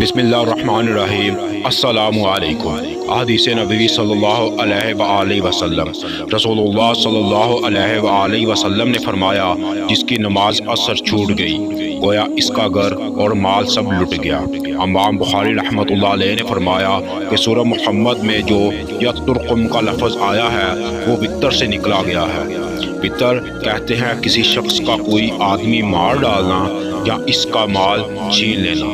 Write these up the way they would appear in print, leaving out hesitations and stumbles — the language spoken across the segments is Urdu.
بسم اللہ الرحمن الرحیم۔ السلام علیکم۔ حدیث نبوی صلی اللہ علیہ وآلہ وسلم۔ رسول اللہ صلی اللہ علیہ وآلہ وسلم نے فرمایا، جس کی نماز عصر چھوٹ گئی گویا اس کا گھر اور مال سب لٹ گیا۔ امام بخاری رحمۃ اللہ علیہ نے فرمایا کہ سورہ محمد میں جو یترقم کا لفظ آیا ہے وہ وطر سے نکلا گیا ہے۔ وطر کہتے ہیں کسی شخص کا کوئی آدمی مار ڈالنا یا اس کا مال چھین لینا۔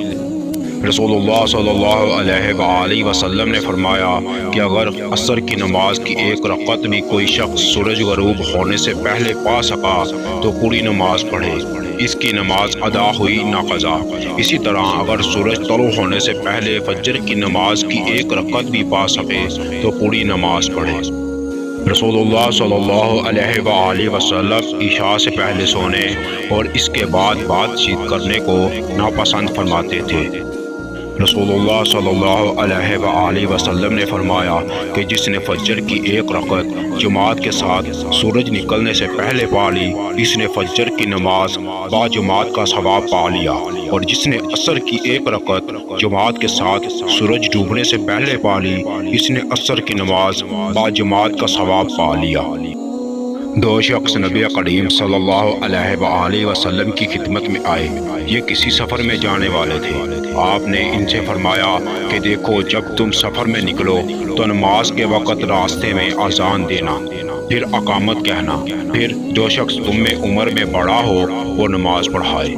رسول اللہ صلی اللہ علیہ وآلہ وسلم نے فرمایا کہ اگر عصر کی نماز کی ایک رکعت بھی کوئی شخص سورج غروب ہونے سے پہلے پا سکا تو پوری نماز پڑھے، اس کی نماز ادا ہوئی نہ قضا۔ اسی طرح اگر سورج طلوع ہونے سے پہلے فجر کی نماز کی ایک رکعت بھی پا سکے تو پوری نماز پڑھے۔ رسول اللہ صلی اللہ علیہ وآلہ وسلم عشاء سے پہلے سونے اور اس کے بعد بات چیت کرنے کو ناپسند فرماتے تھے۔ رسول اللہ صلی اللہ علیہ وآلہ وسلم نے فرمایا کہ جس نے فجر کی ایک رکعت جماعت کے ساتھ سورج نکلنے سے پہلے پا لی، اس نے فجر کی نماز با جماعت کا ثواب پا لیا، اور جس نے عصر کی ایک رکعت جماعت کے ساتھ سورج ڈوبنے سے پہلے پا لی، اس نے عصر کی نماز با جماعت کا ثواب پا لیا۔ دو شخص نبی کریم صلی اللہ علیہ وآلہ وسلم کی خدمت میں آئے۔ یہ کسی سفر میں جانے والے تھے۔ آپ نے ان سے فرمایا کہ دیکھو، جب تم سفر میں نکلو تو نماز کے وقت راستے میں اذان دینا، پھر اقامت کہنا، پھر جو شخص تم میں عمر میں بڑا ہو وہ نماز پڑھائے۔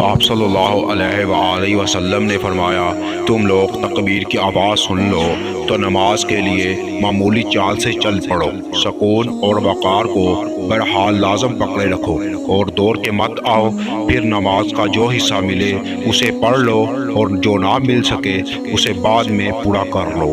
آپ صلی اللہ علیہ وآلہ وسلم نے فرمایا، تم لوگ تکبیر کی آواز سن لو تو نماز کے لیے معمولی چال سے چل پڑو، سکون اور وقار کو بہرحال لازم پکڑے رکھو اور دوڑ کے مت آؤ۔ پھر نماز کا جو حصہ ملے اسے پڑھ لو اور جو نہ مل سکے اسے بعد میں پورا کر لو۔